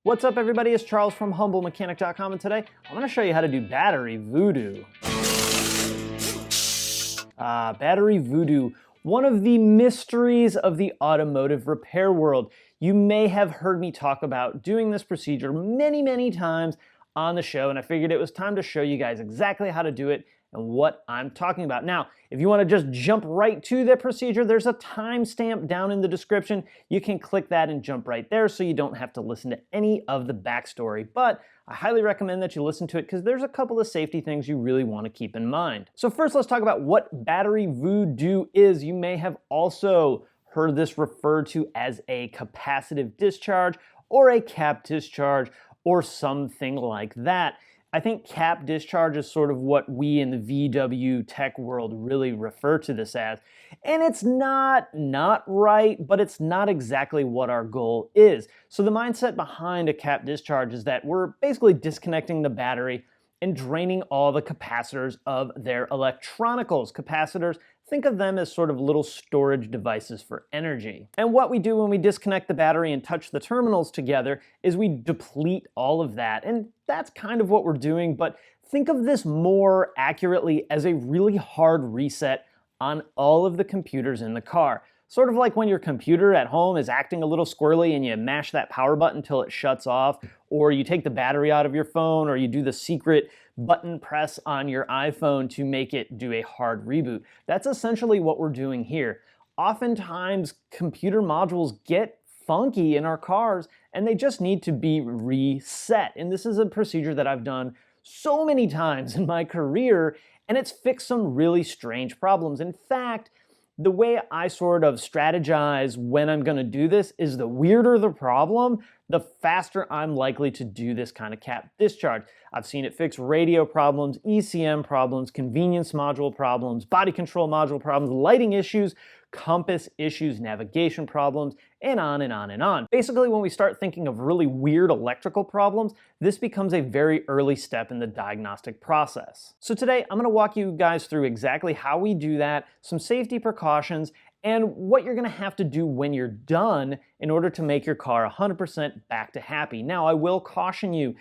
What's up everybody, it's Charles from HumbleMechanic.com and today I'm going to show you how to do battery voodoo. Battery voodoo, one of the mysteries of the automotive repair world. You may have heard me talk about doing this procedure many times on the show, and I figured it was time to show you guys exactly how to do it and what I'm talking about. Now, if you want to just jump right to the procedure, there's a timestamp down in the description. You can click that and jump right there so you don't have to listen to any of the backstory. But I highly recommend that you listen to it because there's a couple of safety things you really want to keep in mind. So first, let's talk about what battery voodoo is. You may have also heard this referred to as a capacitive discharge or a cap discharge or something like that. I think cap discharge is sort of what we in the VW tech world really refer to this as. And it's not right, but it's not exactly what our goal is. So the mindset behind a cap discharge is that we're basically disconnecting the battery and draining all the capacitors of their electronicals. Capacitors, think of them as sort of little storage devices for energy. And what we do when we disconnect the battery and touch the terminals together is we deplete all of that. And that's kind of what we're doing, but think of this more accurately as a really hard reset on all of the computers in the car. Sort of like when your computer at home is acting a little squirrely and you mash that power button until it shuts off, or you take the battery out of your phone, or you do the secret button press on your iPhone to make it do a hard reboot. That's essentially what we're doing here. Oftentimes, computer modules get funky in our cars and they just need to be reset. And this is a procedure that I've done so many times in my career, and it's fixed some really strange problems. In fact, the way I sort of strategize when I'm going to do this is the weirder the problem, the faster I'm likely to do this kind of cap discharge. I've seen it fix radio problems, ECM problems, convenience module problems, body control module problems, lighting issues, compass issues, navigation problems, and on and on and on. Basically, when we start thinking of really weird electrical problems, this becomes a very early step in the diagnostic process. So today, I'm going to walk you guys through exactly how we do that, some safety precautions, and what you're going to have to do when you're done in order to make your car 100% back to happy. Now, I will caution you,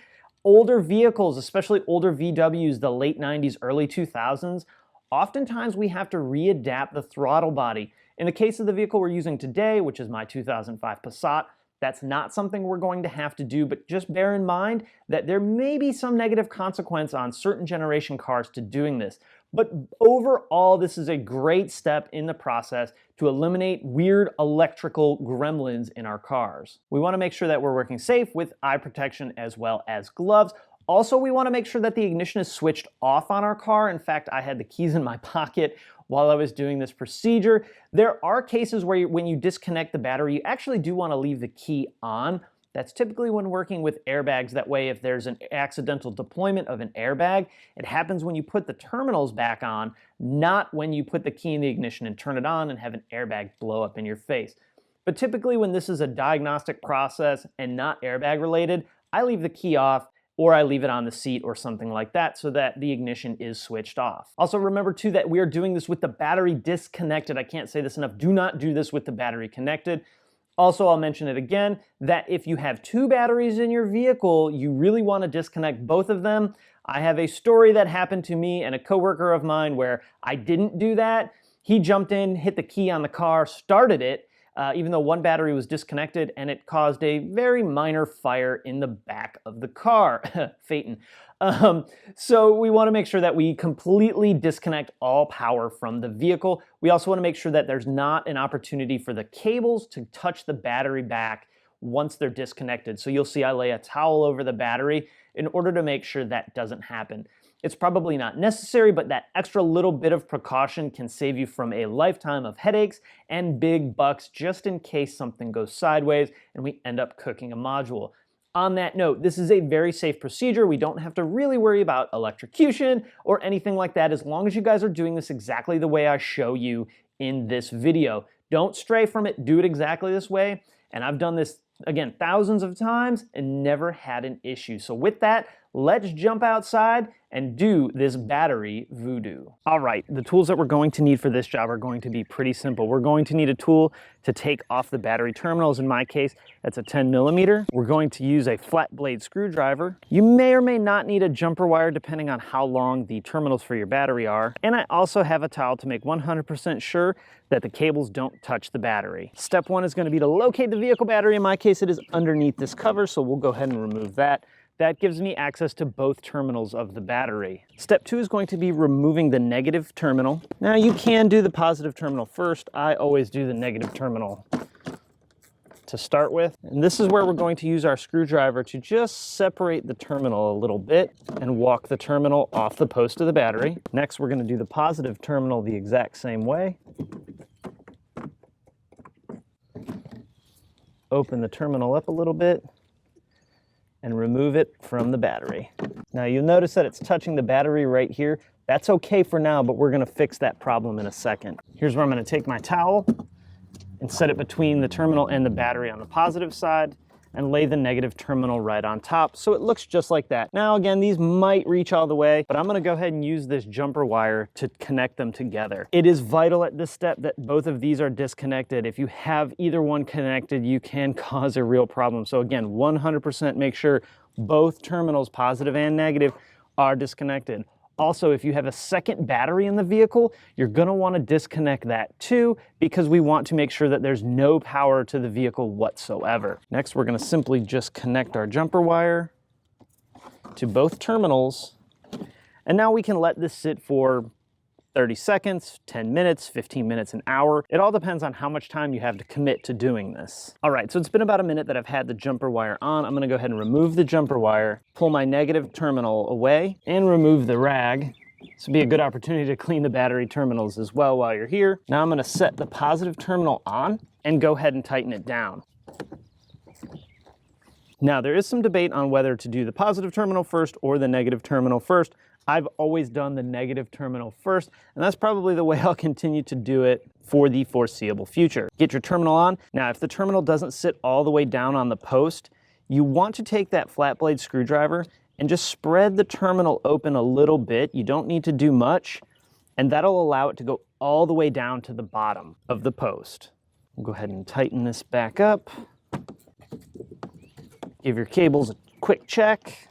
older vehicles, especially older VWs, the late 90s, early 2000s, oftentimes we have to readapt the throttle body. In the case of the vehicle we're using today, which is my 2005 Passat, that's not something we're going to have to do, but just bear in mind that there may be some negative consequence on certain generation cars to doing this. But overall, this is a great step in the process to eliminate weird electrical gremlins in our cars. We want to make sure that we're working safe with eye protection as well as gloves. Also, we want to make sure that the ignition is switched off on our car. In fact, I had the keys in my pocket while I was doing this procedure. There are cases where when you disconnect the battery, you actually do want to leave the key on. That's typically when working with airbags. That way, if there's an accidental deployment of an airbag, it happens when you put the terminals back on, not when you put the key in the ignition and turn it on and have an airbag blow up in your face. But typically when this is a diagnostic process and not airbag related, I leave the key off, or I leave it on the seat or something like that so that the ignition is switched off. Also remember too that we are doing this with the battery disconnected. I can't say this enough. Do not do this with the battery connected. Also, I'll mention it again, that if you have two batteries in your vehicle, you really want to disconnect both of them. I have a story that happened to me and a coworker of mine where I didn't do that. He jumped in, hit the key on the car, started it, even though one battery was disconnected, and it caused a very minor fire in the back of the car. Phaeton. So we want to make sure that we completely disconnect all power from the vehicle. We also want to make sure that there's not an opportunity for the cables to touch the battery back once they're disconnected. So you'll see I lay a towel over the battery in order to make sure that doesn't happen. It's probably not necessary, but that extra little bit of precaution can save you from a lifetime of headaches and big bucks just in case something goes sideways and we end up cooking a module. On that note, this is a very safe procedure. We don't have to really worry about electrocution or anything like that as long as you guys are doing this exactly the way I show you in this video. Don't stray from it. Do it exactly this way. And I've done this, again, thousands of times and never had an issue. So with that, let's jump outside and do this battery voodoo. All right, the tools that we're going to need for this job are going to be pretty simple. We're going to need a tool to take off the battery terminals. In my case, that's a 10mm. We're going to use a flat blade screwdriver. You may or may not need a jumper wire depending on how long the terminals for your battery are. And I also have a towel to make 100% sure that the cables don't touch the battery. Step one is going to be to locate the vehicle battery. In my case, it is underneath this cover, so we'll go ahead and remove that. That gives me access to both terminals of the battery. Step two is going to be removing the negative terminal. Now you can do the positive terminal first. I always do the negative terminal to start with. And this is where we're going to use our screwdriver to just separate the terminal a little bit and walk the terminal off the post of the battery. Next, we're going to do the positive terminal the exact same way. Open the terminal up a little bit and remove it from the battery. Now you'll notice that it's touching the battery right here. That's okay for now, but we're gonna fix that problem in a second. Here's where I'm gonna take my towel and set it between the terminal and the battery on the positive side and lay the negative terminal right on top so it looks just like that. Now again, these might reach all the way, but I'm gonna go ahead and use this jumper wire to connect them together. It is vital at this step that both of these are disconnected. If you have either one connected, you can cause a real problem. So again, 100% make sure both terminals, positive and negative, are disconnected. Also, if you have a second battery in the vehicle, you're gonna wanna disconnect that too, because we want to make sure that there's no power to the vehicle whatsoever. Next, we're gonna simply just connect our jumper wire to both terminals. And now we can let this sit for 30 seconds, 10 minutes, 15 minutes, an hour. It all depends on how much time you have to commit to doing this. All right, so it's been about a minute that I've had the jumper wire on. I'm gonna go ahead and remove the jumper wire, pull my negative terminal away, and remove the rag. This would be a good opportunity to clean the battery terminals as well while you're here. Now I'm gonna set the positive terminal on and go ahead and tighten it down. Now there is some debate on whether to do the positive terminal first or the negative terminal first. I've always done the negative terminal first, and that's probably the way I'll continue to do it for the foreseeable future. Get your terminal on. Now, if the terminal doesn't sit all the way down on the post, you want to take that flat blade screwdriver and just spread the terminal open a little bit. You don't need to do much, and that'll allow it to go all the way down to the bottom of the post. We'll go ahead and tighten this back up. Give your cables a quick check.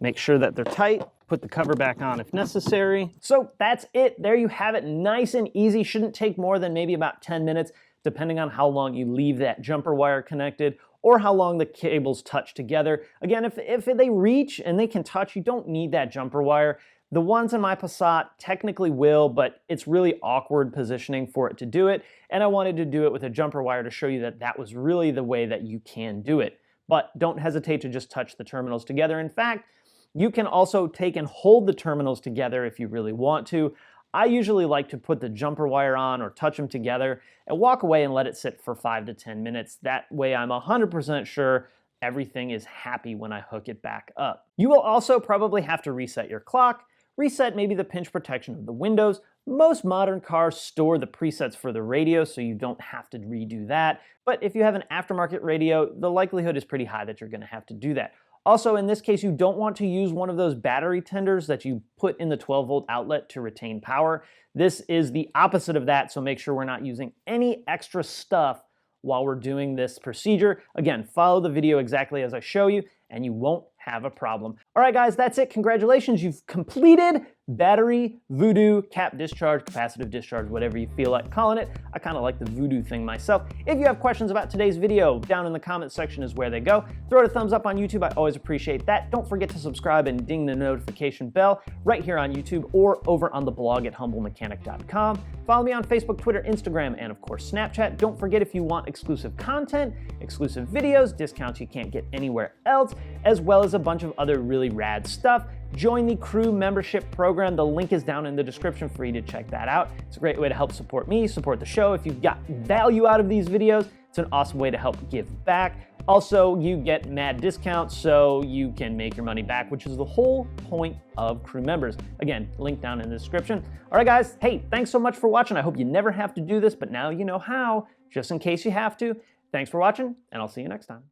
Make sure that they're tight. Put the cover back on if necessary. So that's it. There you have it. Nice and easy. Shouldn't take more than maybe about 10 minutes, depending on how long you leave that jumper wire connected or how long the cables touch together. Again, if they reach and they can touch, you don't need that jumper wire. The ones in my Passat technically will, but it's really awkward positioning for it to do it. And I wanted to do it with a jumper wire to show you that that was really the way that you can do it. But don't hesitate to just touch the terminals together. In fact, you can also take and hold the terminals together if you really want to. I usually like to put the jumper wire on or touch them together and walk away and let it sit for 5 to 10 minutes. That way I'm 100% sure everything is happy when I hook it back up. You will also probably have to reset your clock, reset maybe the pinch protection of the windows. Most modern cars store the presets for the radio, so you don't have to redo that. But if you have an aftermarket radio, the likelihood is pretty high that you're gonna have to do that. Also, in this case, you don't want to use one of those battery tenders that you put in the 12-volt outlet to retain power. This is the opposite of that, so make sure we're not using any extra stuff while we're doing this procedure. Again, follow the video exactly as I show you, and you won't have a problem. All right, guys, that's it. Congratulations, you've completed battery voodoo, cap discharge, capacitive discharge, whatever you feel like calling it. I kind of like the voodoo thing myself. If you have questions about today's video, down in the comment section is where they go. Throw it a thumbs up on YouTube. I always appreciate that. Don't forget to subscribe and ding the notification bell right here on YouTube or over on the blog at humblemechanic.com. Follow me on Facebook, Twitter, Instagram, and of course, Snapchat. Don't forget, if you want exclusive content, exclusive videos, discounts you can't get anywhere else, as well as a bunch of other really rad stuff, join the crew membership program. The link is down in the description for you to check that out. It's a great way to help support me, support the show. If you've got value out of these videos, it's an awesome way to help give back. Also, you get mad discounts, so you can make your money back, which is the whole point of crew members. Again, link down in the description. All right, guys, hey, thanks so much for watching. I hope you never have to do this, but now you know how, just in case you have to. Thanks for watching, and I'll see you next time.